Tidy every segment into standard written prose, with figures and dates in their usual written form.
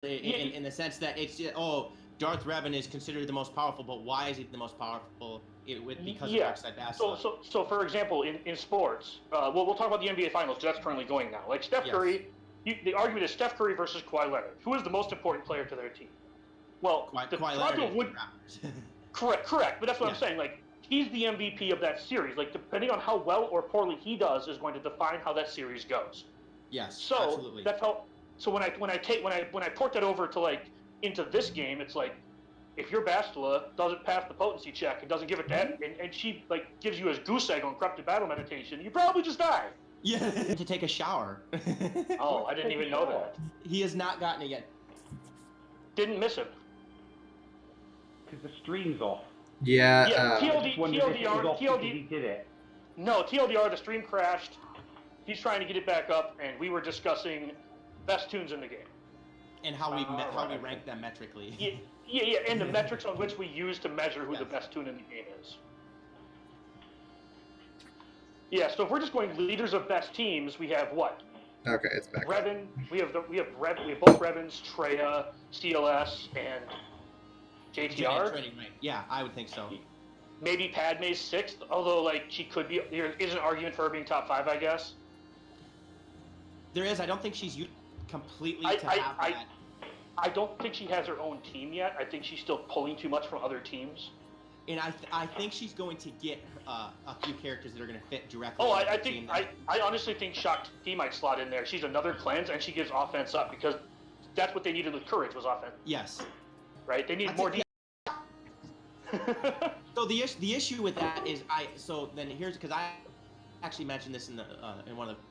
in the sense that it's Darth Revan is considered the most powerful, but why is he the most powerful? Because of Yeah. Dark Side Bastila. So for example, in sports, we'll talk about the NBA Finals because that's currently going now. Like Steph Curry, the argument is Steph Curry versus Kawhi Leonard. Who is the most important player to their team? Well, the Toronto would correct, but that's what I'm saying. Like he's the MVP of that series. Like depending on how well or poorly he does is going to define how that series goes. Yes, so absolutely. That's how. So when I port that over to like into this game, it's like if your Bastila doesn't pass the potency check and doesn't give it that, and she like gives you his goose egg on corrupted battle meditation, you probably just die. Yeah, to take a shower. Oh, I didn't even know that. He has not gotten it yet. Didn't miss him. Because the stream's off. Yeah. TLDR. He did it. No, TLDR. The stream crashed. He's trying to get it back up, and we were discussing best tunes in the game and how we rank them metrically. Yeah, and the metrics on which we use to measure who the best tune in the game is. Yeah, so if we're just going leaders of best teams, we have what? Okay, it's back. Revan. We have both Revans, Treya, CLS, and JTR. Training, right. Yeah, I would think so. Maybe Padme's sixth, although like she could be. There is an argument for her being top 5, I guess. There is. I don't think she's completely have that. I don't think she has her own team yet. I think she's still pulling too much from other teams. And I think she's going to get a few characters that are going to fit directly. Oh, I honestly think Shaq T might slot in there. She's another cleanse, and she gives offense up because that's what they needed with Courage was offense. Yes. Right. They need more. So the issue with that is here's because I actually mentioned this in one of the.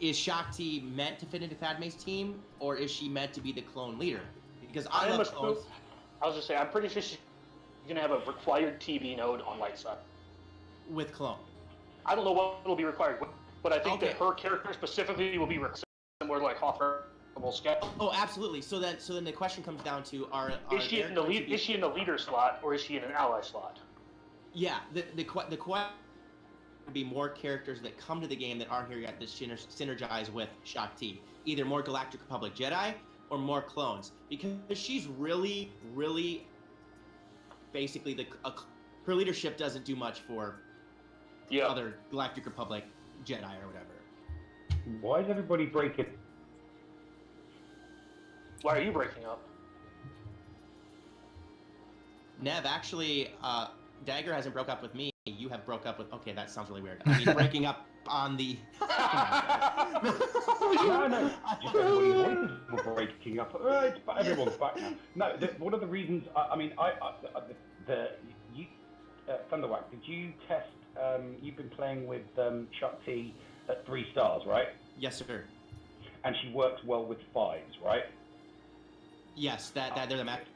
Is Shakti meant to fit into Padme's team, or is she meant to be the clone leader? Because I love clones. I was just saying, I'm pretty sure she's gonna have a required TB node on light side. With clone. I don't know what will be required, but I think that her character specifically will be similar to like Hawthorne sketch. Oh, absolutely. So then the question comes down to is she in the leader slot or is she in an ally slot? Yeah, the question would be more characters that come to the game that aren't here yet that synergize with Shakti. Either more Galactic Republic Jedi or more clones. Because she's really, really basically her leadership doesn't do much for other Galactic Republic Jedi or whatever. Why is everybody breaking? Why are you breaking up? Nev, actually, Dagger hasn't broke up with me. You have broke up with. Okay, that sounds really weird. I mean, breaking up on the. No. Just everybody's voices were breaking up. Everyone's back now. No, one of the reasons. Thunderwack, did you test? You've been playing with Shakti at 3 stars, right? Yes, sir. And she works well with 5s, right? Yes, they're the map.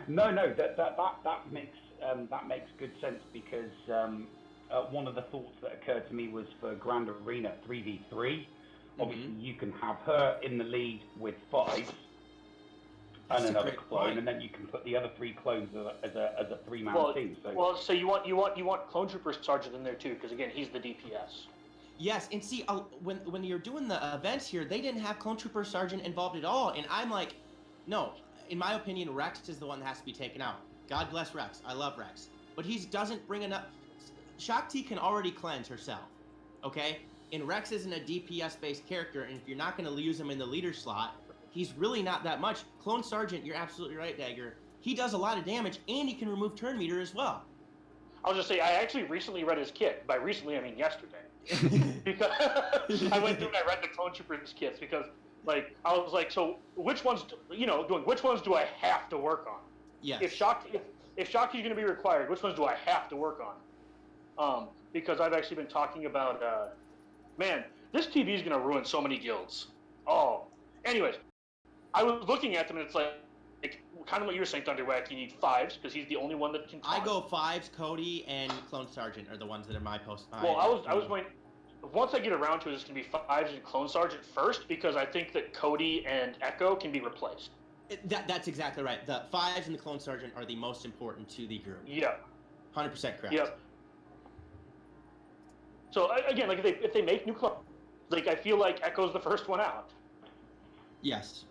No, that makes good sense because one of the thoughts that occurred to me was for Grand Arena 3v3. Obviously, you can have her in the lead with 5s and another clone, and then you can put the other 3 clones as a 3-man team. So you want Clone Trooper Sergeant in there too, because again, he's the DPS. Yes, and see, when you're doing the events here, they didn't have Clone Trooper Sergeant involved at all, and I'm like, no. In my opinion, Rex is the one that has to be taken out. God bless Rex. I love Rex. But he doesn't bring enough. Shakti can already cleanse herself, okay? And Rex isn't a DPS-based character, and if you're not going to use him in the leader slot, he's really not that much. Clone Sergeant, you're absolutely right, Dagger. He does a lot of damage, and he can remove turn meter as well. I'll just say, I actually recently read his kit. By recently, I mean yesterday. Because I went through and I read the Clone Troopers kits because, like, I was like, so which ones do I have to work on? Yes. If Shakti's going to be required, which ones do I have to work on? Because I've actually been talking about, man, this TV is going to ruin so many guilds. Oh, anyways, I was looking at them and it's like kind of what you were saying, Thunderwack. You need 5s because he's the only one that can talk. I go 5s. Cody and Clone Sergeant are the ones that are my post. Well, I was going. Once I get around to it, it's going to be 5s and Clone Sergeant first because I think that Cody and Echo can be replaced. That's exactly right. The 5s and the Clone Sergeant are the most important to the group. Yeah. 100% correct. Yep. So again, like if they make new clones, like I feel like Echo's the first one out. Yes.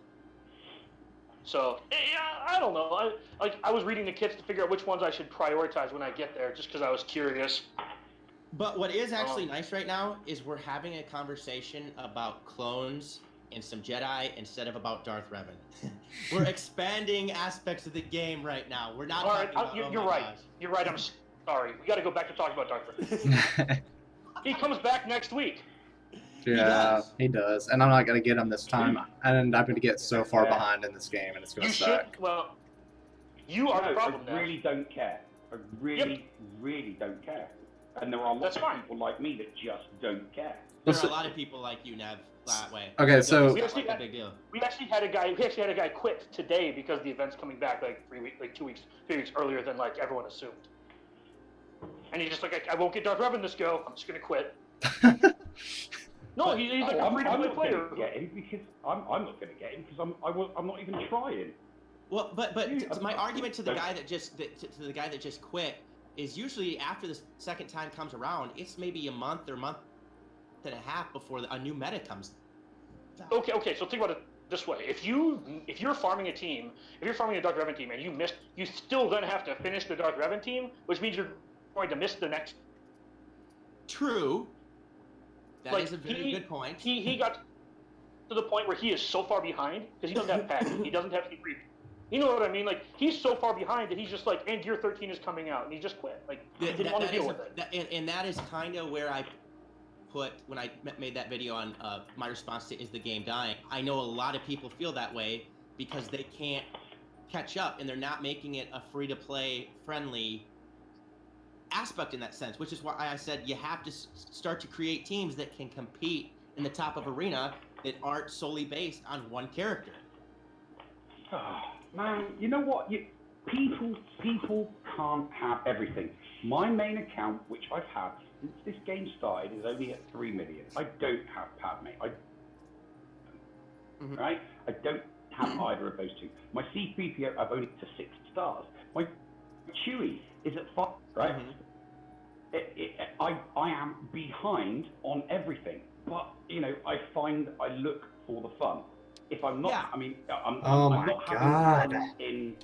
So I don't know. I was reading the kits to figure out which ones I should prioritize when I get there, just because I was curious. But what is actually nice right now is we're having a conversation about clones and some Jedi instead of about Darth Revan. We're expanding aspects of the game right now. We're not. All right, you're right. Gosh. You're right. I'm sorry. We got to go back to talking about Darth Revan. He comes back next week. Yeah, he does. And I'm not going to get him this time. And I'm going to get so far behind in this game, and it's going to suck. Well, you are the problem I really don't care. I really don't care. And there are lots of people like me that just don't care. There are a lot of people like you, Nev, that way. Okay, so we actually had a guy quit today because the event's coming back like 3 weeks earlier than like everyone assumed. And he's just like, I won't get Darth Revan this go. I'm just gonna quit. No, he's like a free-to-play player. Get him because I'm not going to get him because I'm not even trying. Well, but my argument to the guy that just quit is usually after the second time comes around, it's maybe a month or month and a half before a new meta comes. Okay. So think about it this way: if you're farming a team, if you're farming a Dark Revan team and you still then have to finish the Dark Revan team, which means you're going to miss the next. True. That is a very good point. He got to the point where he is so far behind because he doesn't have packing. He doesn't have C3. You know what I mean? Like, he's so far behind that he's just like, and Gear 13 is coming out, and he just quit. Like, he didn't want to deal with it. And that is kind of where I put, when I made that video on my response to Is the Game Dying, I know a lot of people feel that way because they can't catch up, and they're not making it a free-to-play friendly aspect in that sense, which is why I said you have to start to create teams that can compete in the top of arena that aren't solely based on one character. Oh, man, you know what? People can't have everything. My main account, which I've had since this game started, is only at 3 million. I don't have Padme. Right? I don't have either of those two. My C3PO, I've only to 6 stars. My Chewie is at 5, right? I am behind on everything, but I look for the fun. If I'm not, I mean, I'm not having fun in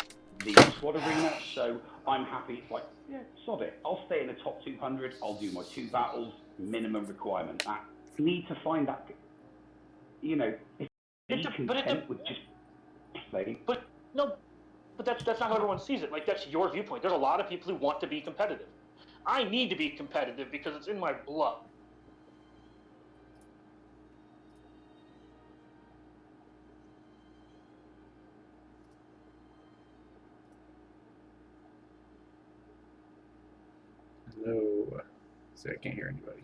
the squad arena, so I'm happy. It's like, sod it. I'll stay in the top 200. I'll do my 2 battles, minimum requirement. I need to find that. If be content with just playing. But that's not how everyone sees it. Like, that's your viewpoint. There's a lot of people who want to be competitive. I need to be competitive because it's in my blood. Hello. So I can't hear anybody.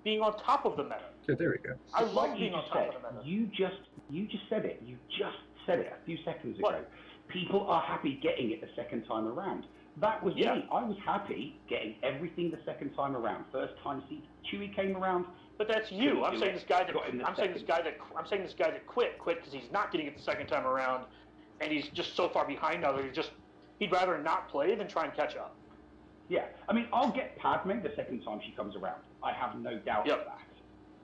Being on top of the meta. Okay, there we go. I love being on top of the meta. You just said it. You just said it a few seconds ago. What? People are happy getting it the second time around. That was me. I was happy getting everything the second time around. First time Chewie came around. But that's you. I'm saying this guy that quit because he's not getting it the second time around, and he's just so far behind now that he'd rather not play than try and catch up. Yeah, I mean, I'll get Padme the second time she comes around. I have no doubt of that.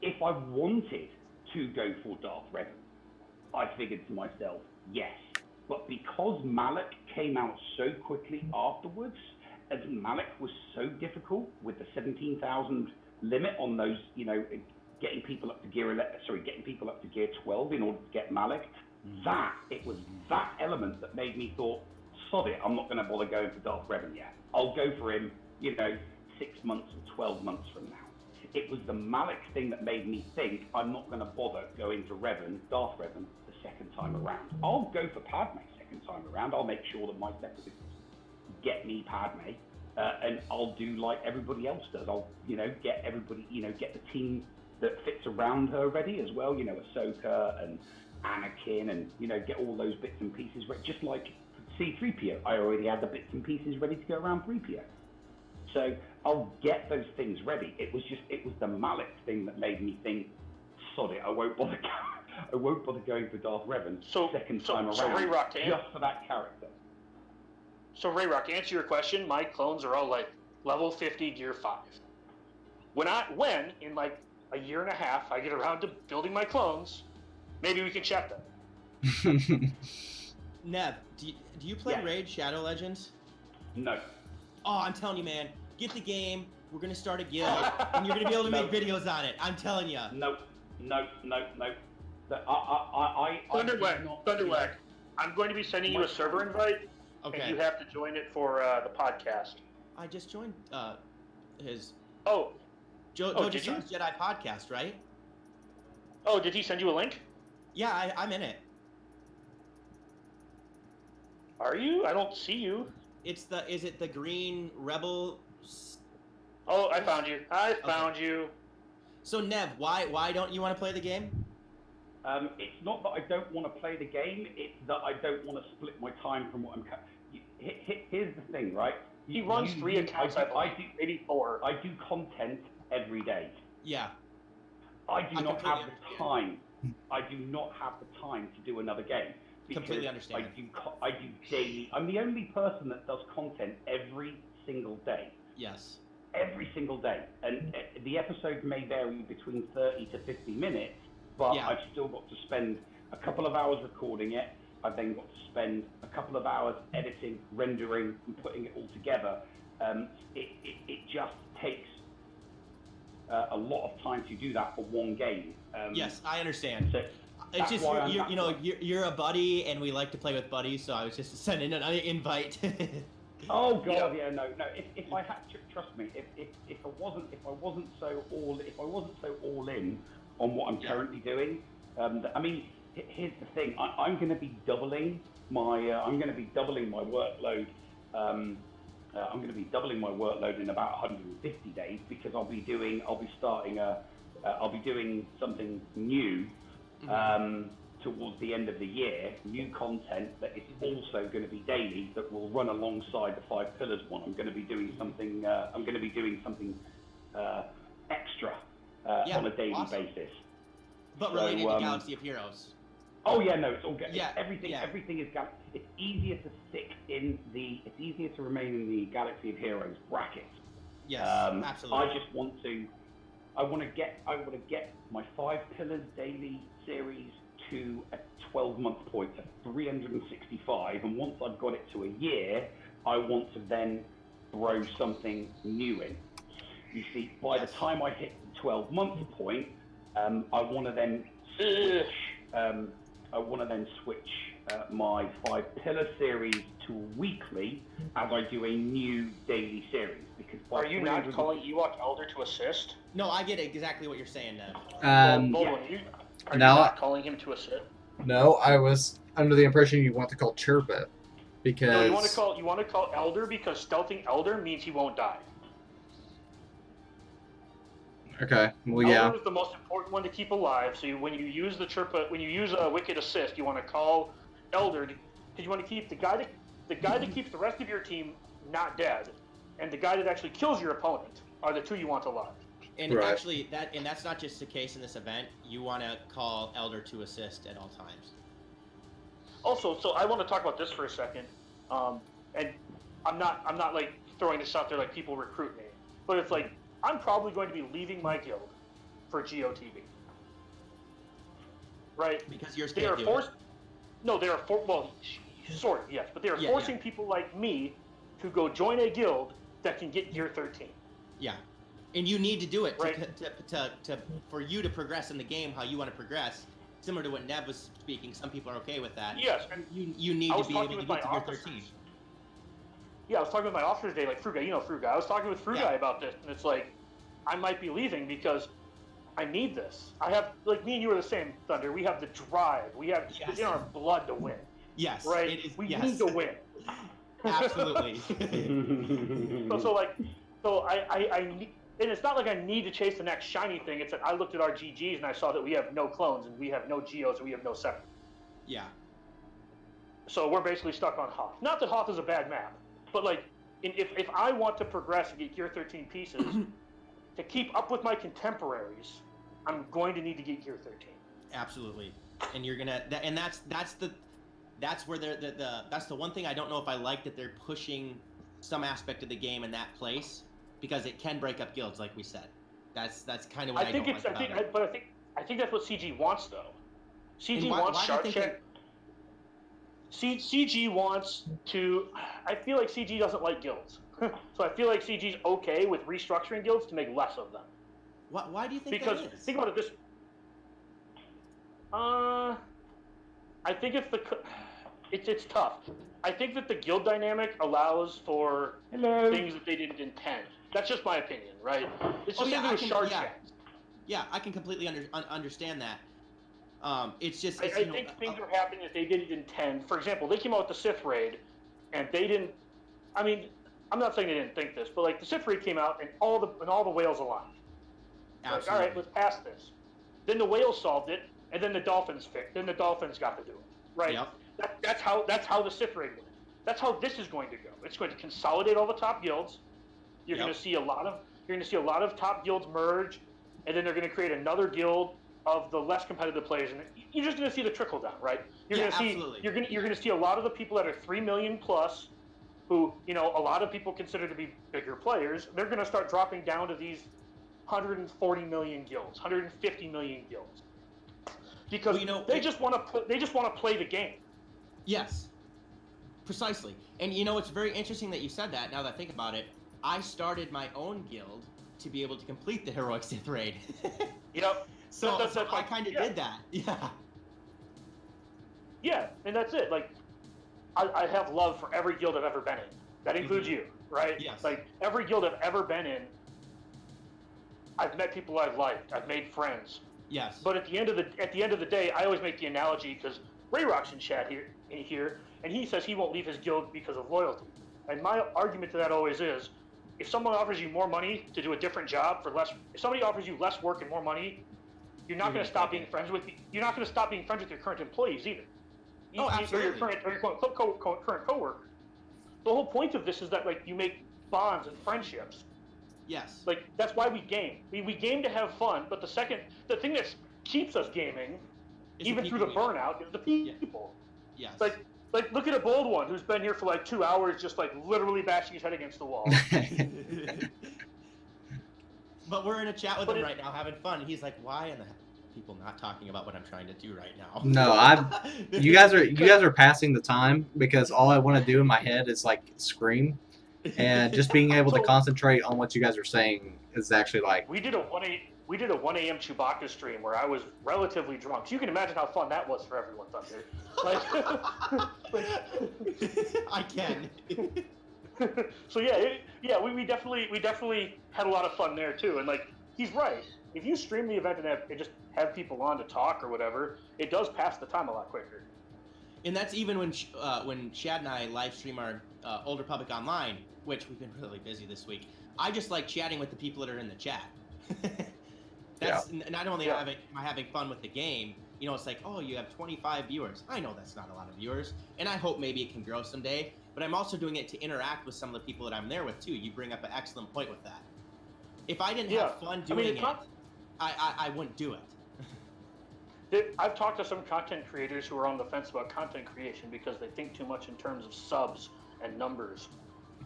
If I wanted to go for Darth Revan, I figured to myself, yes. But because Malak came out so quickly afterwards, as Malak was so difficult with the 17,000 limit on those, getting people up to gear 12 in order to get Malak, it was that element that made me thought, sod it, I'm not going to bother going for Darth Revan yet. I'll go for him, 6 months or 12 months from now. It was the Malak thing that made me think I'm not going to bother going for Darth Revan, the second time around. I'll go for Padme second time around. I'll make sure that my separatists get me Padme, and I'll do like everybody else does. I'll, get everybody, get the team that fits around her ready as well. Ahsoka and Anakin, and get all those bits and pieces ready. Just like C3PO, I already had the bits and pieces ready to go around 3PO. So I'll get those things ready. It was the Malak thing that made me think, sod it, I won't bother going. I won't bother going for Darth Revan second time around Rayrock, just for that character. So Rayrock, to answer your question, my clones are all like level 50 gear 5. When in like a year and a half I get around to building my clones, maybe we can check them. Nev, do you play Raid Shadow Legends? No. Oh, I'm telling you, man. Get the game. We're gonna start a guild, and you're gonna be able to make videos on it. I'm telling you. No. Thunderwag. I'm going to be sending you a server invite, and you have to join it for the podcast. I just joined his. Oh. Did you? Jedi podcast, right? Oh, did he send you a link? Yeah, I'm in it. Are you? I don't see you. Is it the Green Rebel? Oh, I found you. I found you. So Nev, why don't you want to play the game? It's not that I don't want to play the game. It's that I don't want to split my time from what I'm. Here's the thing, right? He runs 3 accounts. I do maybe 4. I do content every day. Yeah. I do not have the time. I do not have the time to do another game. Completely understand. I do daily. I'm the only person that does content every single day. Yes. Every single day, and the episode may vary between 30 to 50 minutes, but I've still got to spend a couple of hours recording it. I've then got to spend a couple of hours editing, rendering, and putting it all together. It just takes a lot of time to do that for one game. Yes, I understand. So it's just you're a buddy, and we like to play with buddies. So I was just sending an invite. Oh God, no. If I had, trust me, if I wasn't so all in on what I'm currently doing, I mean, here's the thing. I'm going to be doubling my workload. I'm going to be doubling my workload in about 150 days because I'll be doing something new. Towards the end of the year, new content that is also going to be daily that will run alongside the 5 Pillars one. I'm going to be doing something. Extra on a daily basis. But related to Galaxy of Heroes. Oh yeah, no, it's all good. Yeah, everything is. It's easier to stick in the. It's easier to remain in the Galaxy of Heroes bracket. Yes, absolutely. I just want to. I want to get my 5 Pillars daily series to a 12-month point, to 365, and once I've got it to a year, I want to then throw something new in. You see, by the time I hit the 12-month point, I want to then switch. My 5 Pillar series to weekly as I do a new daily series. Because are you not calling Ewok Elder to assist? No, I get exactly what you're saying now. Are you not calling him to assist? No, I was under the impression you want to call Chirpa, because no, you want to call Elder because stealthing Elder means he won't die. Okay, well, Elder is the most important one to keep alive. So when you use a Wicked Assist, you want to call Elder because you want to keep the guy that keeps the rest of your team not dead, and the guy that actually kills your opponent are the 2 you want alive. And actually, that's not just the case in this event. You want to call Elder to assist at all times. Also, so I want to talk about this for a second, and I'm not like throwing this out there like people recruit me, but it's like I'm probably going to be leaving my guild for GOTV. Right? Because you're scared. Sort of, yes, but they are forcing people like me to go join a guild that can get Gear 13. Yeah. And you need to do it for you to progress in the game how you want to progress. Similar to what Nev was speaking, some people are okay with that. Yes, and you need to be able to get to Gear 13. Yeah, I was talking with my officers today, like Frugai, Frugai. I was talking with Frugai about this, and it's like, I might be leaving because I need this. I have, like, me and you are the same, Thunder. We have the drive. We have it's in our blood to win. Yes. Right? We need to win. Absolutely. I need, and it's not like I need to chase the next shiny thing. It's that I looked at our GGs and I saw that we have no clones and we have no Geos and we have no 7. Yeah. So we're basically stuck on Hoth. Not that Hoth is a bad map, but like, if I want to progress and get Gear 13 pieces, to keep up with my contemporaries, I'm going to need to get Gear 13. Absolutely. and you're gonna, and that's where that's the one thing I don't know if I like, that they're pushing some aspect of the game in that place, because it can break up guilds, like we said. That's kind of what I think it's. I think that's what CG wants, though. CG wants shark check. CG wants to. I feel like CG doesn't like guilds, so I feel like CG's okay with restructuring guilds to make less of them. Why do you think because that is? Think about it this. I think it's tough. I think that the guild dynamic allows for things that they didn't intend. That's just my opinion, right? It's just shark check. Yeah, I can completely understand that. It's just. I think things are happening that they didn't intend. For example, they came out with the Sith raid, and they didn't. I mean, I'm not saying they didn't think this, but like the Sith raid came out, and all the whales aligned. Absolutely. Like, all right, let's pass this. Then the whales solved it, and then the dolphins fixed. Then the dolphins got to do it, right? Yep. That's how the Sith raid went. That's how this is going to go. It's going to consolidate all the top guilds. You're going to see a lot of top guilds merge, and then they're going to create another guild of the less competitive players, and you're just going to see the trickle down, right? You're going to see a lot of the people that are 3 million plus, who a lot of people consider to be bigger players. They're going to start dropping down to these 140 million guilds, 150 million guilds, because they just want to play the game. Yes, precisely. And it's very interesting that you said that. Now that I think about it, I started my own guild to be able to complete the Heroic Sith raid. Yep. So I kind of did that. Yeah. Yeah, and that's it. Like, I have love for every guild I've ever been in. That includes you, right? Yes. Like, every guild I've ever been in, I've met people I've liked. I've made friends. Yes. But at the end of the day, I always make the analogy, because Ray Rock's in chat here, and he says he won't leave his guild because of loyalty. And my argument to that always is, if someone offers you more money to do a different job for less, if somebody offers you less work and more money, you're not going to stop being friends with. You're not going to stop being friends with your current employees either. Absolutely. Or your current coworker. The whole point of this is that, like, you make bonds and friendships. Yes. Like, that's why we game. We game to have fun, but the thing that keeps us gaming, even through the burnout, is the people. Yes. Like, look at a bold one who's been here for like 2 hours, just like literally bashing his head against the wall. But we're in a chat with him right now, having fun. He's like, "Why in the hell are people not talking about what I'm trying to do right now?" No, you guys are passing the time, because all I want to do in my head is like scream, and just being able to concentrate on what you guys are saying is actually like. We did a 1 a.m. Chewbacca stream where I was relatively drunk. So you can imagine how fun that was for everyone, Thunder. I can. So we definitely had a lot of fun there too. And like, he's right. If you stream the event and just have people on to talk or whatever, it does pass the time a lot quicker. And that's even when Chad and I live stream our Old Republic Online, which we've been really busy this week. I just like chatting with the people that are in the chat. Not only am I having fun with the game, it's like, oh, you have 25 viewers. I know that's not a lot of viewers, and I hope maybe it can grow someday. But I'm also doing it to interact with some of the people that I'm there with too. You bring up an excellent point with that. If I didn't have fun doing it, I wouldn't do it. I've talked to some content creators who are on the fence about content creation because they think too much in terms of subs and numbers.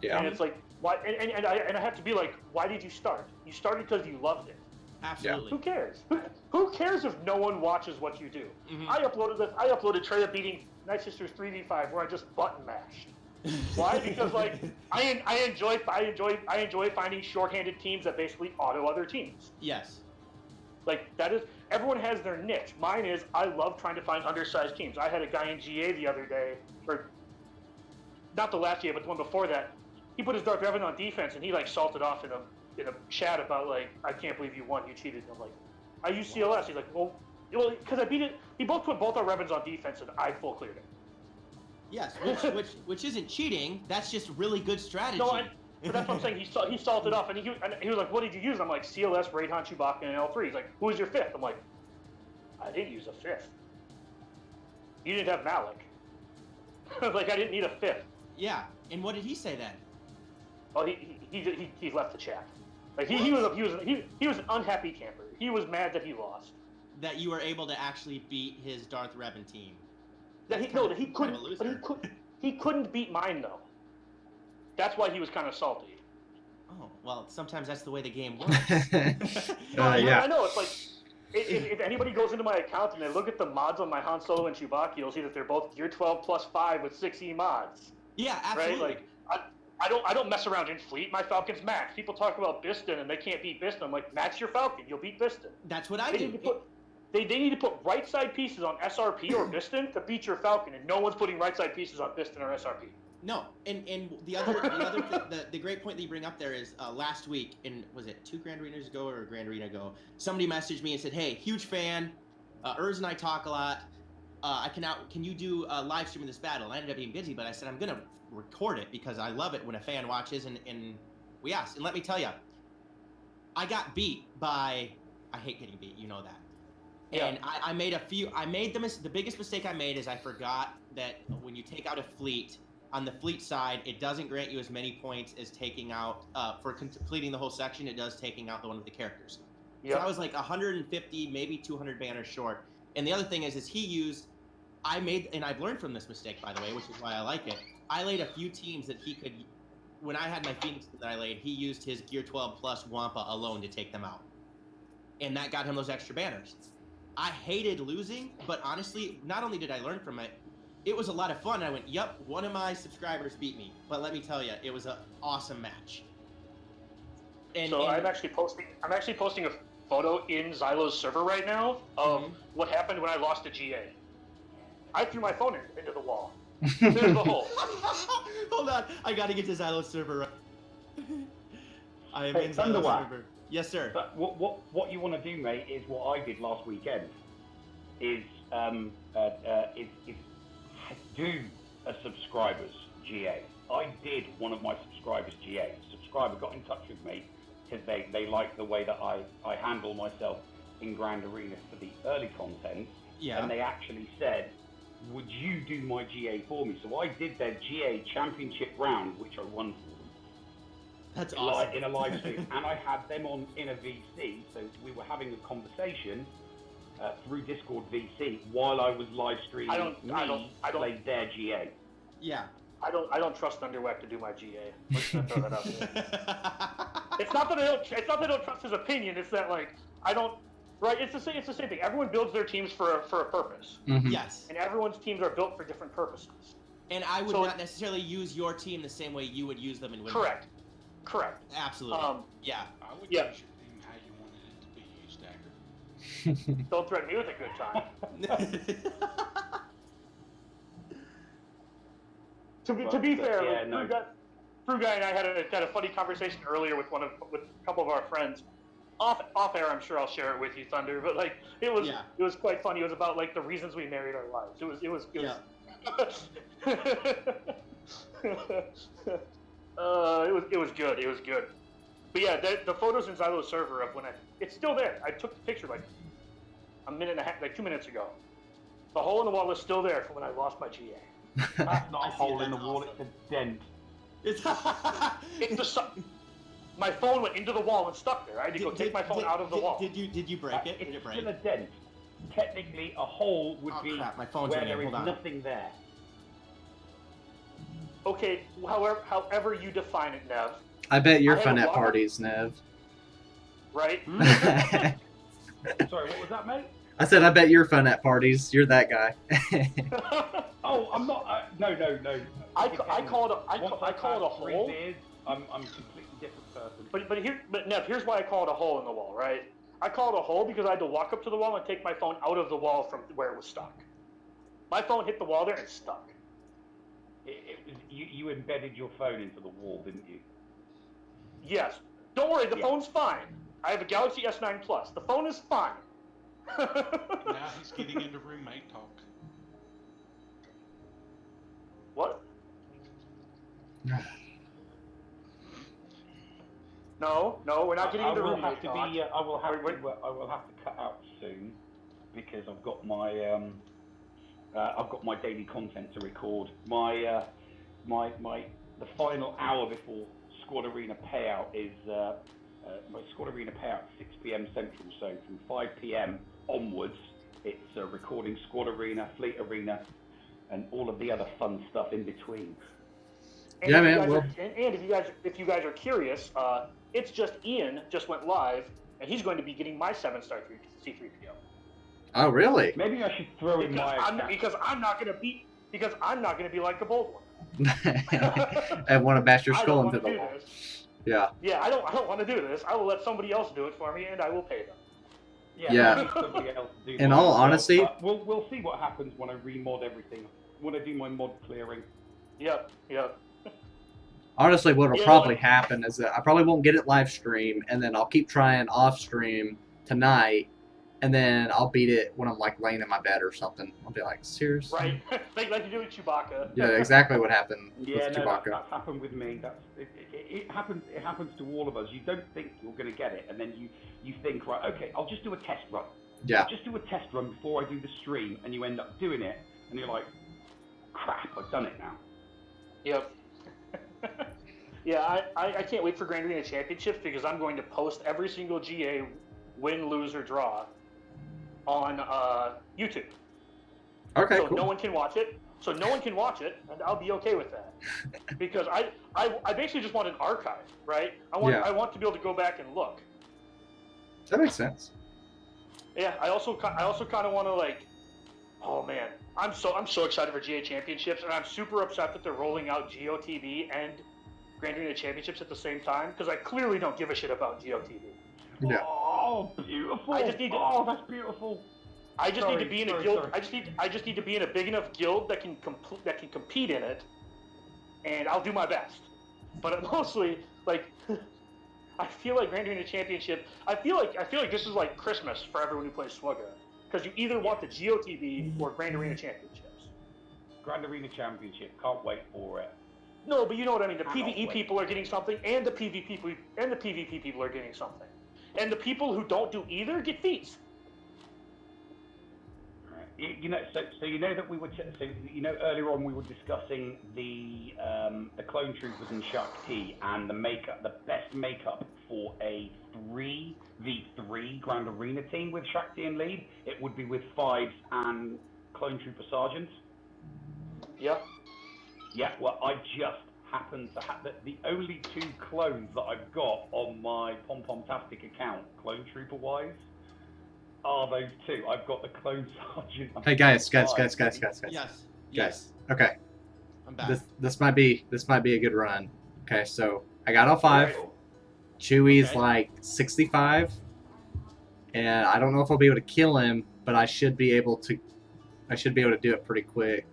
Yeah. And it's like, why? And I have to be like, why did you start? You started because you loved it. Absolutely. Yeah. Who cares? Who cares if no one watches what you do? Mm-hmm. I uploaded Treya beating Night Sisters 3v5 where I just button mashed. Why? Because like I enjoy finding shorthanded teams that basically auto other teams. Yes. Like, that is, everyone has their niche. Mine is, I love trying to find undersized teams. I had a guy in GA the other day, or not the last GA, but the one before that. He put his Dark Revan on defense, and he like salted off in a chat about like, I can't believe you won, you cheated. And I'm like, I use CLS. He's like, well, because I beat it. He both put both our Revans on defense, and I full cleared it. Yes, which isn't cheating. That's just really good strategy. No, but that's what I'm saying. He salted off, and he was like, "What did you use?" And I'm like, "CLS, Raidhan, Chewbacca, and L3." He's like, "Who was your fifth?" I'm like, "I didn't use a fifth. You didn't have Malik." Like, I didn't need a fifth. Yeah, and what did he say then? Oh, he left the chat. Like he was an unhappy camper. He was mad that he lost. that you were able to actually beat his Darth Revan team. He couldn't beat mine though. That's why he was kind of salty. Oh well, sometimes that's the way the game works. I know. It's like if anybody goes into my account and they look at the mods on my Han Solo and Chewbacca, you'll see that they're both Gear 12 plus 5 with 6E mods. Yeah, absolutely. Right? Like I don't mess around in fleet. My Falcon's max. People talk about Biston and they can't beat Biston. I'm like, max your Falcon, you'll beat Biston. That's what I do. They need to put right side pieces on SRP or Biston to beat your Falcon, and no one's putting right side pieces on Biston or SRP. No, and the great point that you bring up there is last week, was it 2 Grand Arenas ago or a Grand Arena ago, somebody messaged me and said, hey, huge fan, Urs and I talk a lot, can you do a live stream of this battle? And I ended up being busy, but I said I'm going to record it because I love it when a fan watches, and we asked. And let me tell you, I got beat by, I hate getting beat, you know that. Yeah. And the biggest mistake I made is I forgot that when you take out a fleet, on the fleet side, it doesn't grant you as many points as taking out, for completing the whole section, it does taking out one of the characters. Yep. So I was like 150, maybe 200 banners short. And the other thing is and I've learned from this mistake, by the way, which is why I like it. I laid a few teams that he could, when I had my Phoenix that I laid, he used his Gear 12 plus Wampa alone to take them out. And that got him those extra banners. I hated losing, but honestly, not only did I learn from it, it was a lot of fun. I went, yep, one of my subscribers beat me. But let me tell you, it was an awesome match. I'm actually posting a photo in Xylo's server right now of what happened when I lost to GA. I threw my phone into the wall. There's the hole. Hold on, I gotta get to Xylo's server. I am in Xylo's server. Yes, sir. But what you want to do, mate, is what I did last weekend. Is do a subscriber's GA. I did one of my subscribers' GA. A subscriber got in touch with me because they like the way that I handle myself in Grand Arena for the early content. Yeah. And they actually said, would you do my GA for me? So I did their GA championship round, which I won for them. That's awesome. In a live stream. And I had them on in a VC, so we were having a conversation through Discord VC while I was live streaming. I don't played their GA. Yeah. I don't trust Thunderwhack to do my GA. Let's not throw that out there. It's not that I don't trust his opinion. It's that I don't. Right? It's the same thing. Everyone builds their teams for a purpose. Mm-hmm. Yes. And everyone's teams are built for different purposes. And I would not necessarily use your team the same way you would use them in Winter. Correct. Absolutely. Yeah. I would use your team how you wanted it to be used, Dagger. Don't threaten me with a good time. To be fair, Fruit Guy and I had a funny conversation earlier with a couple of our friends. Off air, I'm sure I'll share it with you, Thunder. But it was quite funny. It was about the reasons we married our lives. It was it was good. It was good. But yeah, the photos in Xylo's server of when it's still there. I took the picture a minute and a half, 2 minutes ago. The hole in the wall is still there from when I lost my GA. That's not a hole in the wall, it's a dent. It's my phone went into the wall and stuck there. I had to go take my phone out of the wall. Did you break it? Did it break? It's still a dent. Technically, a hole would be my phone's where there is nothing there. Okay, however you define it, Nev. I bet you're fun at parties, Nev. Right? Sorry, what was that, mate? I said I bet you're fun at parties. You're that guy. Oh, I'm not. No. I call it a hole. Beers, I'm a completely different person. But Nev, here's why I call it a hole in the wall, right? I call it a hole because I had to walk up to the wall and take my phone out of the wall from where it was stuck. My phone hit the wall there and stuck. You embedded your phone into the wall, didn't you? Yes. Don't worry, the phone's fine. I have a Galaxy S9 Plus. The phone is fine. Now he's getting into roommate talk. What? No, we're not getting into roommate talk. I will have to cut out soon because I've got my daily content to record. The final hour before Squad Arena payout is my Squad Arena payout 6 p.m. Central, so from 5 p.m. onwards, it's Recording Squad Arena, Fleet Arena, and all of the other fun stuff in between. And yeah, man. If you guys are curious, it's just Ian just went live, and he's going to be getting my 7-star C3PO. Oh, really? Maybe I should throw in my because I'm not going to be like the bold one. I want to bash your skull into the wall. Yeah. Yeah, I don't want to do this. I will let somebody else do it for me, and I will pay them. Yeah. Somebody else do in all honesty, we'll see what happens when I remod everything. When I do my mod clearing. Yep. Honestly, what will probably happen is that I probably won't get it live stream, and then I'll keep trying off stream tonight, and then I'll beat it when I'm like laying in my bed or something. I'll be like, seriously? Right, like you do with Chewbacca. Yeah, exactly what happened with Chewbacca. That's happened with me. It happens. It happens to all of us. You don't think you're going to get it, and then you think, right, okay, I'll just do a test run. Yeah. I'll just do a test run before I do the stream, and you end up doing it, and you're like, crap, I've done it now. Yep. Yeah, I can't wait for Grand Arena Championships because I'm going to post every single GA win, lose, or draw on YouTube. Okay, so cool. no one can watch it. And I'll be okay with that. Because I basically just want an archive, right? I want to be able to go back and look. That makes sense. Yeah, I also kind of want to like, oh man, I'm so excited for GA Championships, and I'm super upset that they're rolling out GOTV and Grand Arena Championships at the same time because I clearly don't give a shit about GOTV. Yeah. Oh, beautiful! That's beautiful. I just need to be in a guild. I just need to be in a big enough guild that can compete in it, and I'll do my best. But mostly, like, I feel like Grand Arena Championship. I feel like this is like Christmas for everyone who plays Swugga, because you either want the GOTV or Grand Arena Championships. Grand Arena Championship, can't wait for it. No, but you know what I mean. The PvE people are getting something, and the PvP people are getting something, and the people who don't do either get fees. You know, so you know that we were, earlier on we were discussing the clone troopers and Shakti and the best makeup for a 3v3 Grand Arena team with Shakti in lead. It would be with 5s and clone trooper sergeants. Yeah. Yeah. Well, I just happen to have the only 2 clones that I've got on my Pom-Pom-tastic account, clone trooper wise, are those 2. I've got the clone sergeant. Hey guys. Yes. Okay. I'm back. This might be a good run. Okay, so I got all 5. Right. Chewie's like 65, and I don't know if I'll be able to kill him, but I should be able to do it pretty quick.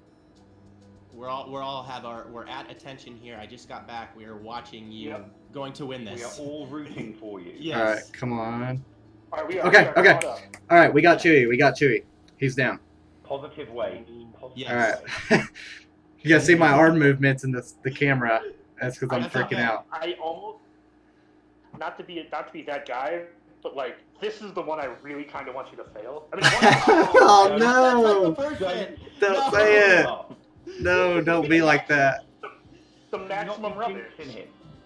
We're at attention here. I just got back. We are watching you going to win this. We are all rooting for you. Yes. All right, come on. All right, okay. All right, we got Chewie. He's down. Positive way. Yes. All right. You guys see my arm movements in the camera. That's because I'm freaking out. I almost not to be that guy, but like this is the one I really kind of want you to fail. I mean, oh no! Don't say it. No, don't be like that. The maximum rubbish.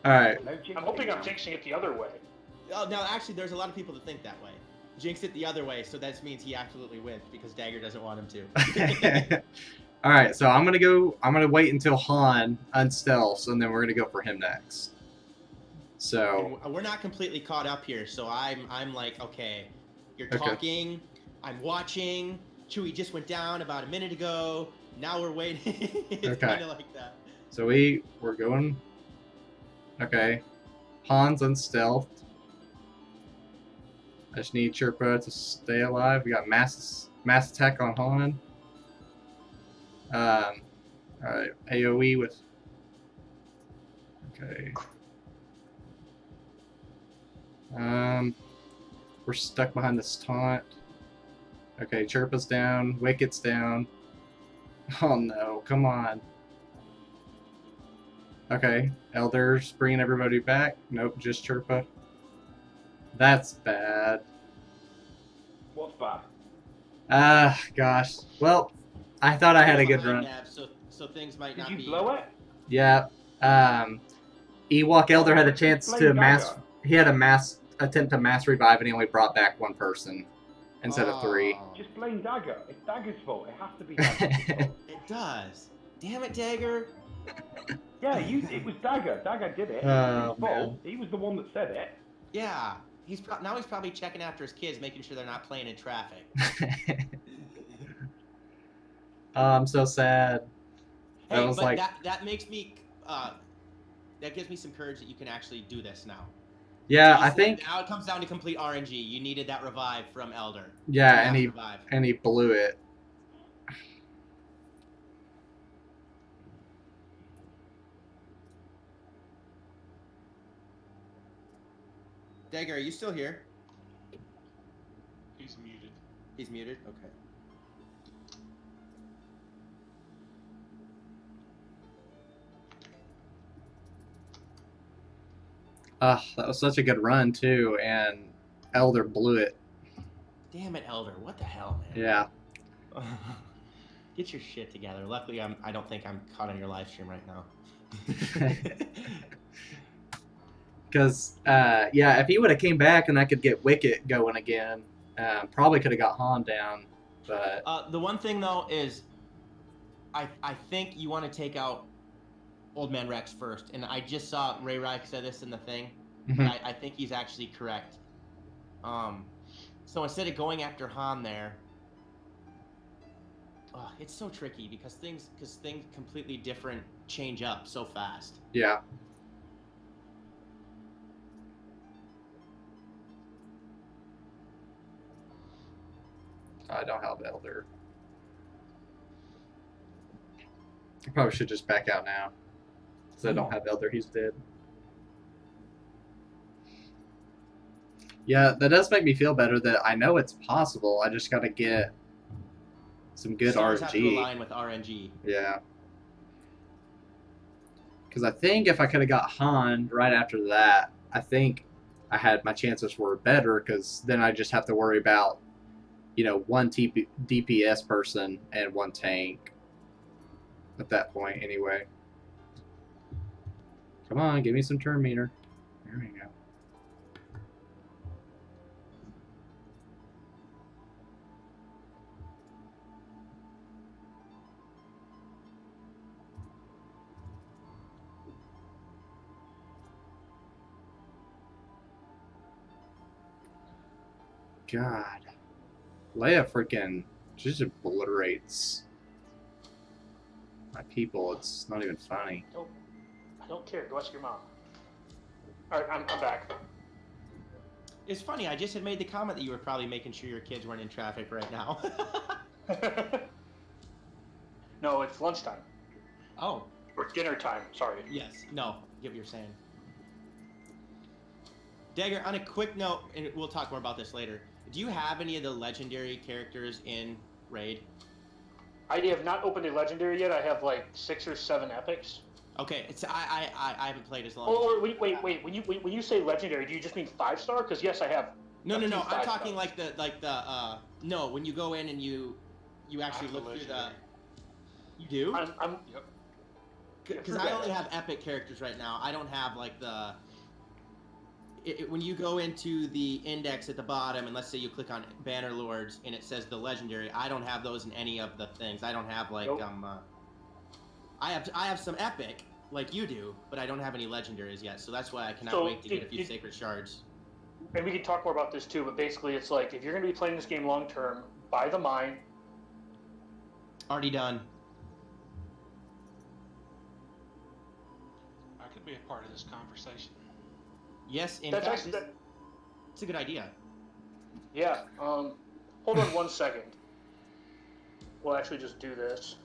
All right. I'm hoping I'm jinxing it the other way. Oh, now actually, there's a lot of people that think that way. Jinx it the other way, so that means he absolutely wins because Dagger doesn't want him to. All right, so I'm gonna wait until Han unstealths, and then we're gonna go for him next. So we're not completely caught up here, so I'm like, okay, you're talking, I'm watching. Chewie just went down about a minute ago. Now we're waiting. It's kind of like that. So we're going. Okay, Han's unstealthed. I just need Chirpa to stay alive. We got mass attack on Han. Alright, AoE with... Okay. We're stuck behind this taunt. Okay, Chirpa's down. Wicket's down. Oh no, come on. Okay, Elder's bringing everybody back. Nope, just Chirpa. That's bad. What's bad? Gosh. Well, I thought I had a good run. So things might not be... Did you blow it? Yeah. Ewok Elder had a chance to mass... He had a attempt to mass revive, and he only brought back 1 person. instead of 3. Just blame Dagger. It's Dagger's fault. It has to be Dagger's fault. It does. Damn it, Dagger. Yeah, it was Dagger. Dagger did it. Oh, His fault. He was the one that said it. Yeah. Now he's probably checking after his kids, making sure they're not playing in traffic. Oh, I'm so sad. Hey, was but like, that makes me that gives me some courage that you can actually do this now. yeah, I think now it comes down to complete RNG. You needed that revive from Elder. yeah, and he blew it. Dagger, are you still here? He's muted. He's muted? Okay. That was such a good run too, and Elder blew it. Damn it, Elder! What the hell, man? Yeah. Get your shit together. Luckily, I don't think I'm caught on your live stream right now. Because yeah, if he would have came back and I could get Wicket going again, probably could have got Han down. But the one thing though is, I think you want to take out Old Man Rex first, and I just saw Ray Reich say this in the thing. Mhm. I think he's actually correct. So instead of going after Han there, it's so tricky because things completely different change up so fast. yeah. I don't have Elder. I probably should just back out now. Because I don't have Elder, he's dead. Yeah, that does make me feel better that I know it's possible. I just got to get some good Stars have to RNG. align with RNG. Yeah. Because I think if I could have got Han right after that, I think I had my chances were better because then I just have to worry about, you know, one DPS person and one tank at that point anyway. Come on, give me some turn meter. There we go. God. Leia freaking, she just obliterates my people. It's not even funny. I don't care. Go ask your mom. All right, I'm back. It's funny. I just had made the comment that you were probably making sure your kids weren't in traffic right now. No, it's lunchtime. Oh. Or dinner time. Sorry. Yes. No. Get what you're saying. Dagger, on a quick note, and we'll talk more about this later. Do you have any of the legendary characters in Raid? I have not opened a legendary yet. I have like 6 or 7 epics. Okay, it's I haven't played as long. Oh, wait. When you say legendary, do you just mean 5-star? Because yes, I have. No. I'm talking like the no. When you go in and you actually look through the. You do? I'm. Yep. Because I only have epic characters right now. I don't have like the. When you go into the index at the bottom, and let's say you click on Banner Lords, and it says the legendary, I don't have those in any of the things. I don't have like nope. I have some epic like you do, but I don't have any legendaries yet. So that's why I cannot wait to get a few sacred shards. And we can talk more about this too, but basically it's like if you're going to be playing this game long term, buy the mine. Already done. I could be a part of this conversation. Yes, in fact, it's a good idea. Yeah. Hold on 1 second. We'll actually just do this.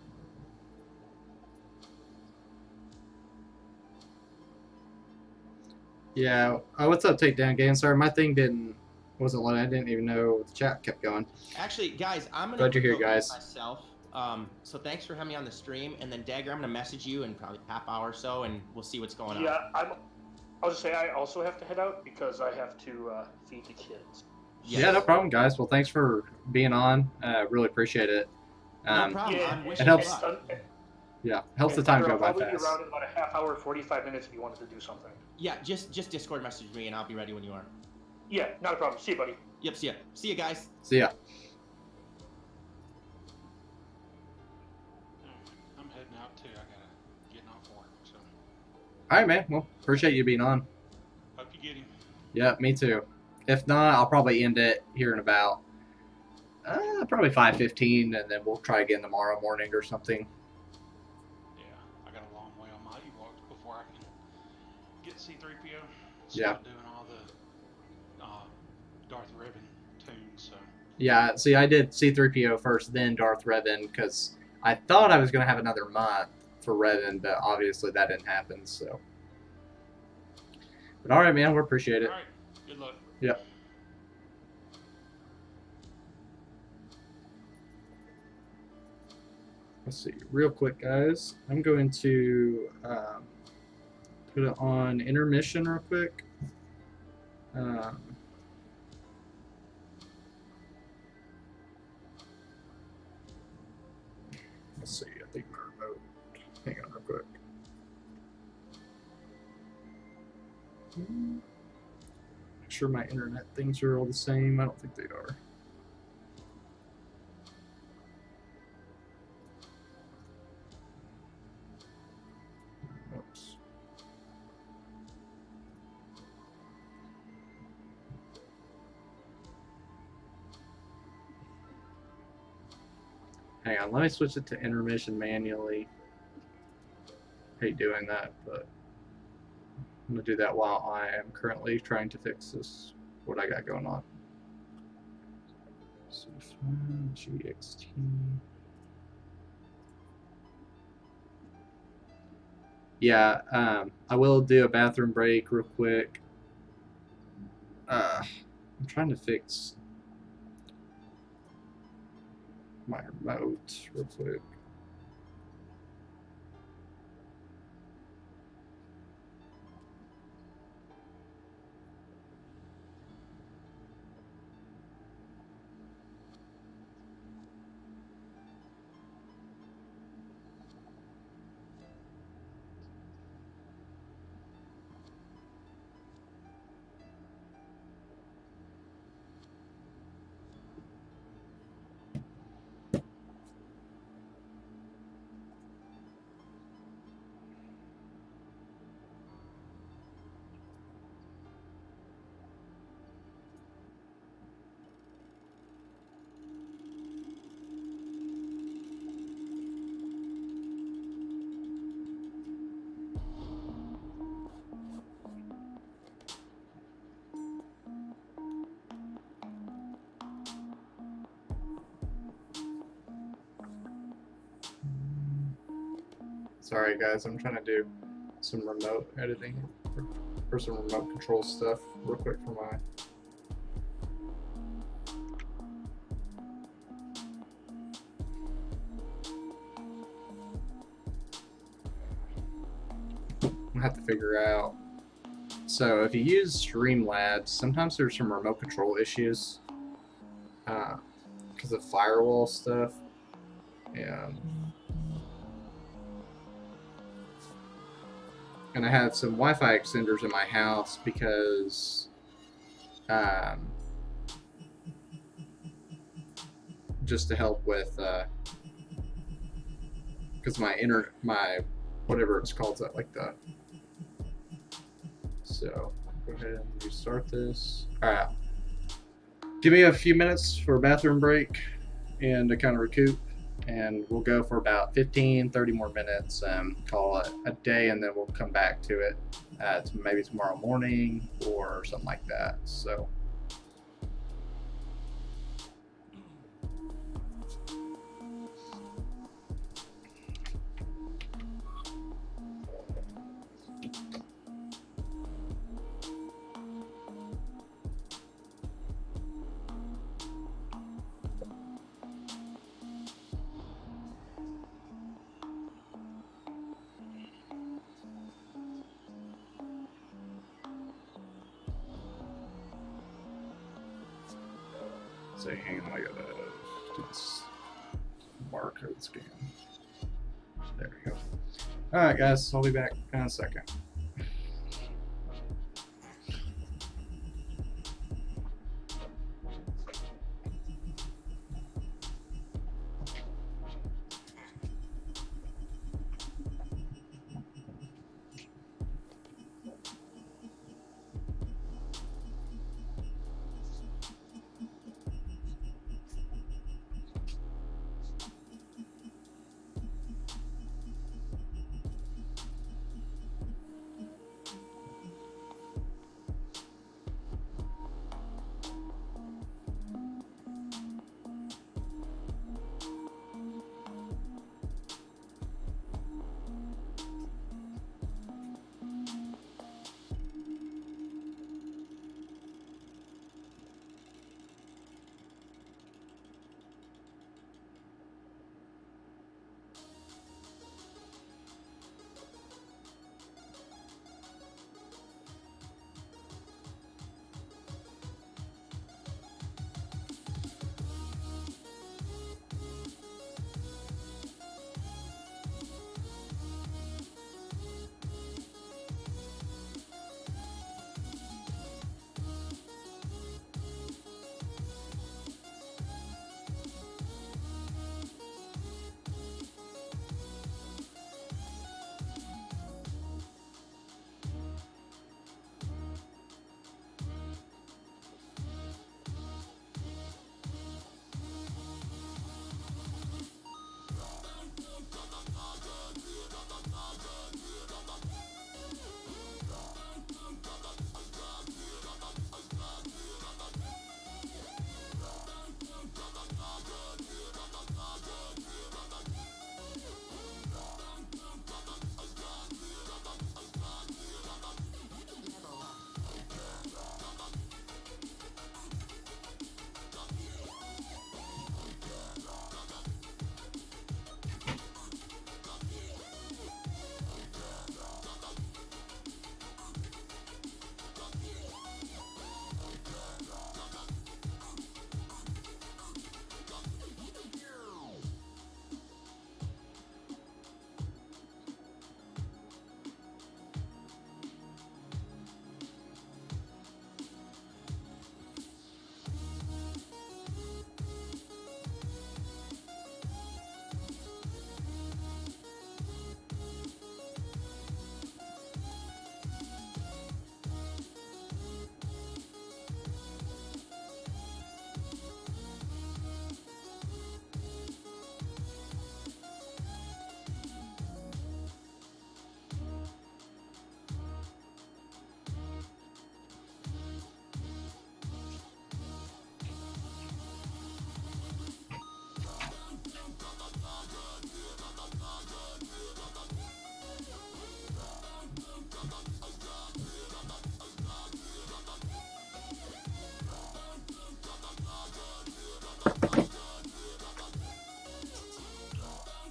Yeah. What's up, Takedown Game? Sorry, my thing wasn't loading. I didn't even know the chat kept going. Actually, guys, I'm gonna glad you're here, go guys. Myself. So thanks for having me on the stream, and then Dagger, I'm gonna message you in probably half hour or so, and we'll see what's going on. Yeah, I'll just say I also have to head out because I have to feed the kids. Yes. Yeah, no problem, guys. Well, thanks for being on. Really appreciate it. No problem. Yeah, I'm wishing it helps. you luck. Yeah, helps the time go by I'll probably fast. be around in about a half hour, 45 minutes if you wanted to do something. Yeah, just Discord message me, and I'll be ready when you are. Yeah, not a problem. See you, buddy. Yep, see ya. See ya, guys. See ya. I'm heading out too. I gotta get off work. So. All right, man. Well, appreciate you being on. Hope you get him. Yeah, me too. If not, I'll probably end it here in about probably 5:15, and then we'll try again tomorrow morning or something. Yeah, I got a long way on my Ewoks before I can get C3PO. Yeah. Doing all the Darth Revan tunes. So. Yeah, see, I did C3PO first, then Darth Revan, because I thought I was going to have another month for Revan, but obviously that didn't happen, so. But all right, man, we appreciate it. All right, good luck. Yeah. Let's see, real quick, guys. I'm going to put it on intermission real quick. Let's see, I think my remote. Hang on real quick. Make sure my internet things are all the same. I don't think they are. Oops. Hang on, let me switch it to intermission manually. Hate doing that, but I'm gonna do that while I am currently trying to fix this, what I got going on. So GXT. Yeah, I will do a bathroom break real quick. I'm trying to fix my remote real quick. Sorry guys, I'm trying to do some remote editing or some remote control stuff real quick for my I have to figure out. So if you use Streamlabs, sometimes there's some remote control issues because of firewall stuff. And I have some Wi-Fi extenders in my house because just to help with because my whatever it's called, that like that. So go ahead and restart this. All right, give me a few minutes for a bathroom break and to kind of recoup, and we'll go for about 15-30 more minutes, call it a day, and then we'll come back to it maybe tomorrow morning or something like that. So hang on, I gotta do this barcode scan. There we go. Alright guys, I'll be back in a second.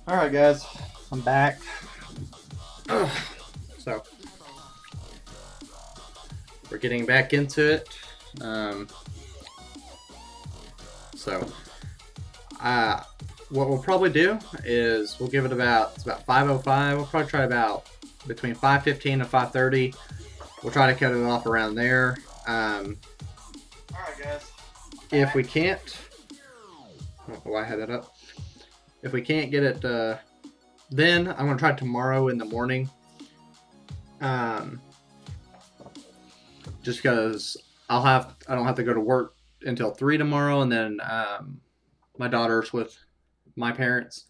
Alright guys, I'm back. So, we're getting back into it. What we'll probably do is we'll give it it's about 5:05. We'll probably try about between 5:15 and 5:30. We'll try to cut it off around there. Alright guys. If we can't, I don't know why I had that up. If we can't get it, then I'm gonna try tomorrow in the morning. Just because I don't have to go to work until 3 tomorrow, and then my daughter's with my parents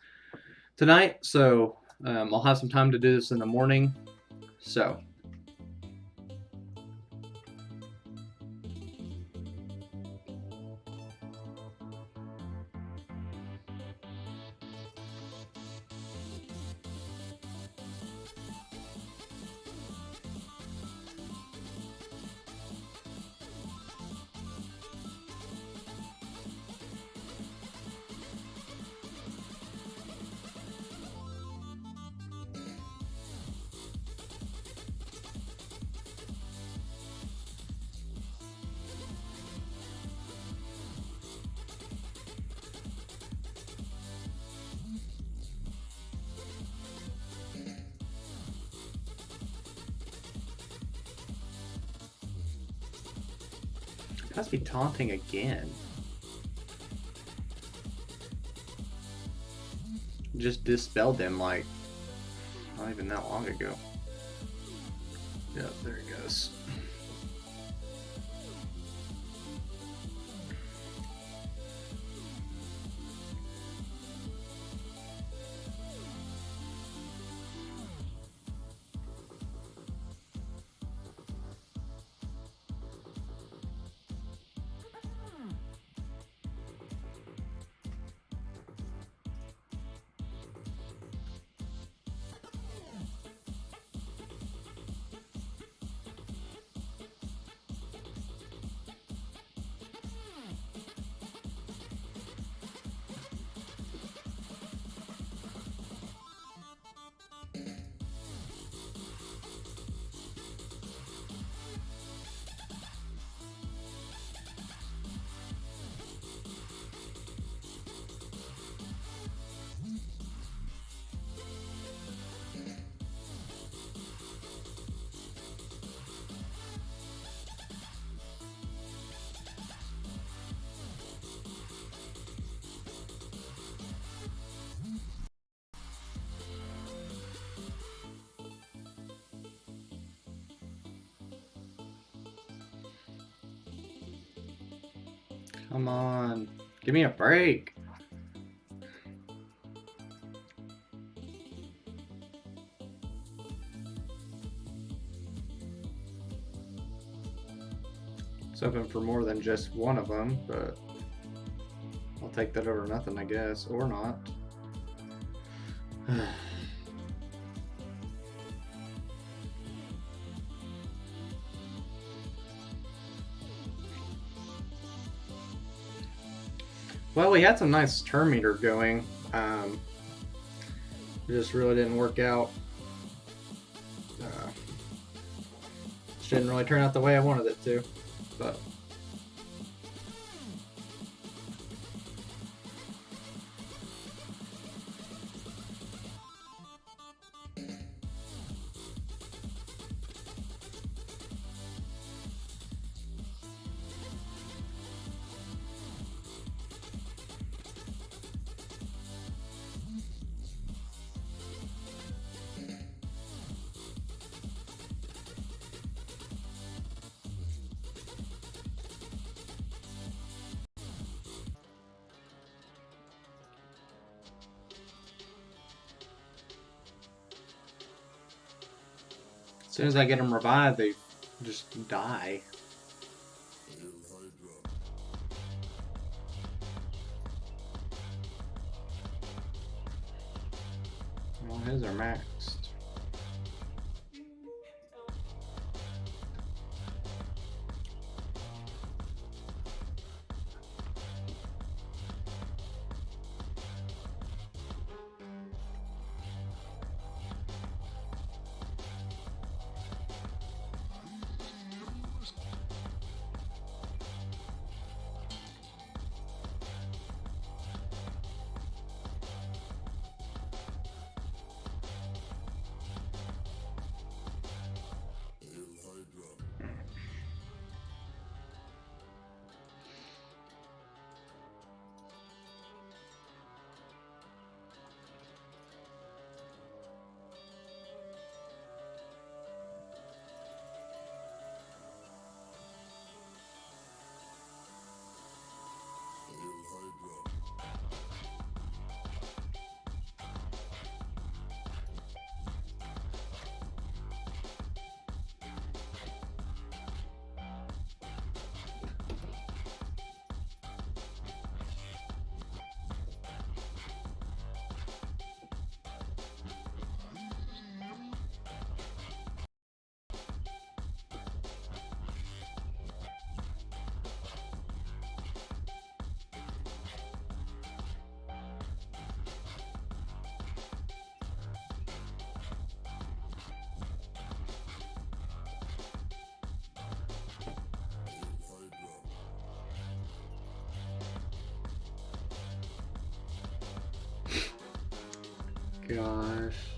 tonight, so I'll have some time to do this in the morning. So. It must be taunting again. Just dispelled them like not even that long ago. Yep, there it goes. Come on, give me a break. It's open for more than just one of them, but I'll take that over nothing, I guess, or not. Well, we had some nice turn meter going. It just really didn't work out. Just didn't really turn out the way I wanted it to, but. As soon as I get them revived, they just die. Well, his are maxed. gosh.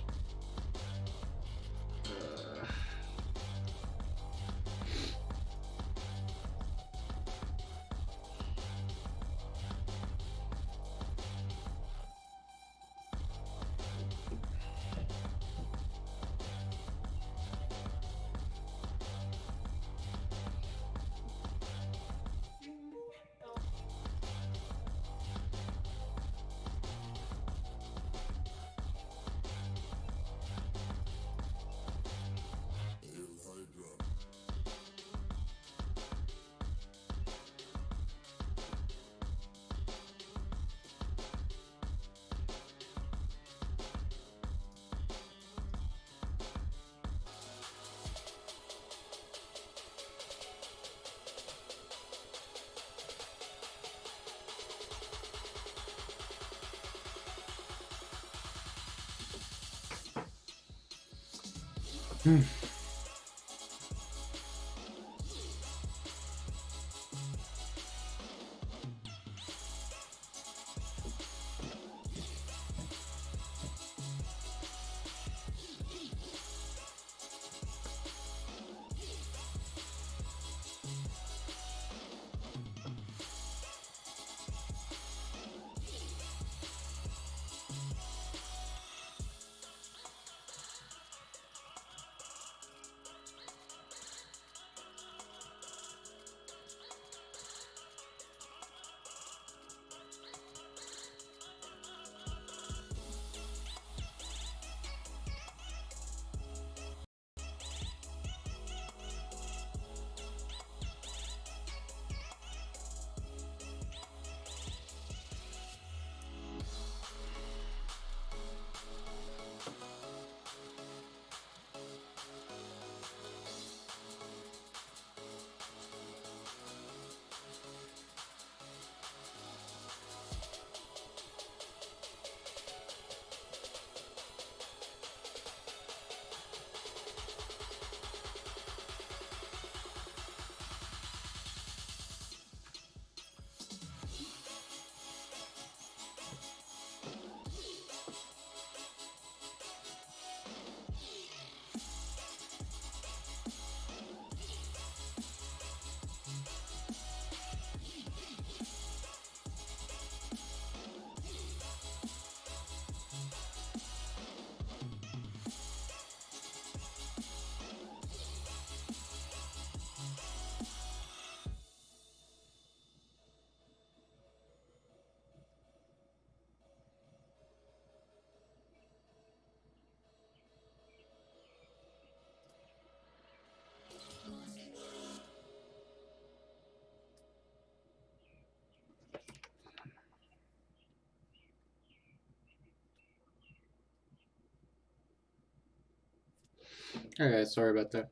Okay, sorry about that.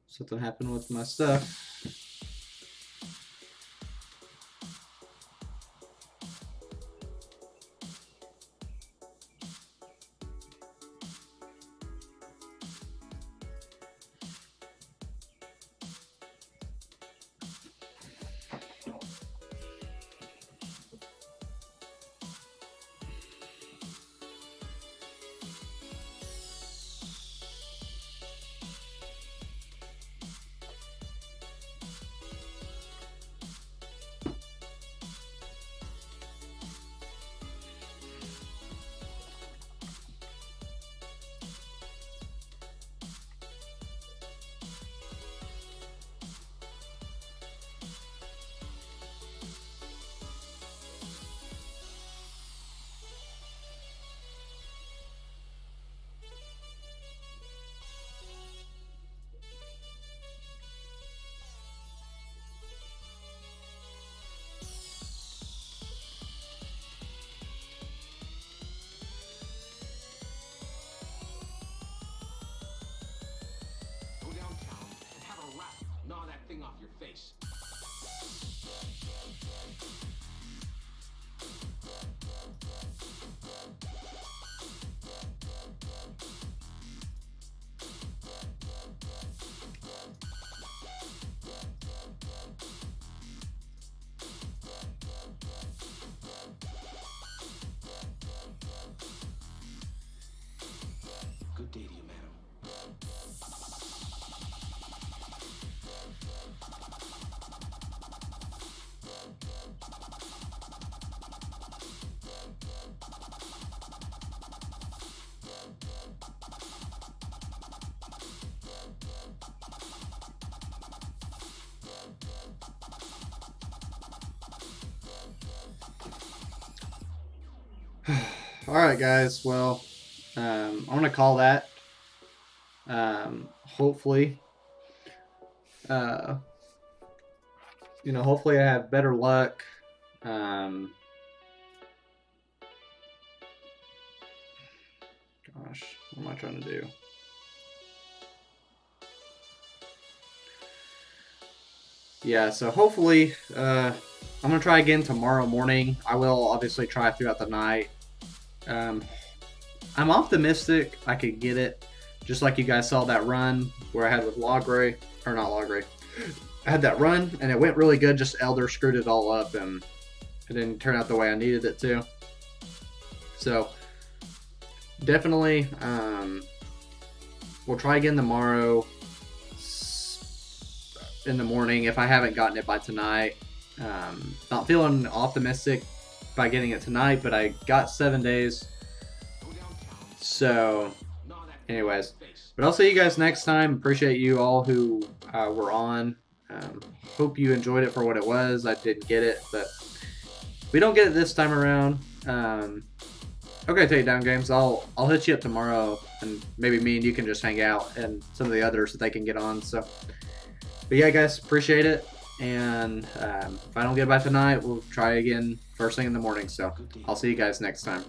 Something happened with my stuff. Gnaw that thing off your face. All right, guys. Well, I'm gonna call that. Hopefully, hopefully I have better luck. Gosh, what am I trying to do? Yeah, so hopefully, I'm gonna try again tomorrow morning. I will obviously try throughout the night. I'm optimistic I could get it, just like you guys saw that run where I had with Logray, or not Logray. I had that run and it went really good. Just Elder screwed it all up and it didn't turn out the way I needed it to. So definitely, we'll try again tomorrow in the morning if I haven't gotten it by tonight. Not feeling optimistic by getting it tonight, but I got 7 days. So, anyways, but I'll see you guys next time. Appreciate you all who were on. Hope you enjoyed it for what it was. I didn't get it, but we don't get it this time around. Okay, Takedown Games. I'll hit you up tomorrow, and maybe me and you can just hang out, and some of the others that they can get on. So, but yeah, guys, appreciate it. And if I don't get it by tonight, we'll try again first thing in the morning. So I'll see you guys next time.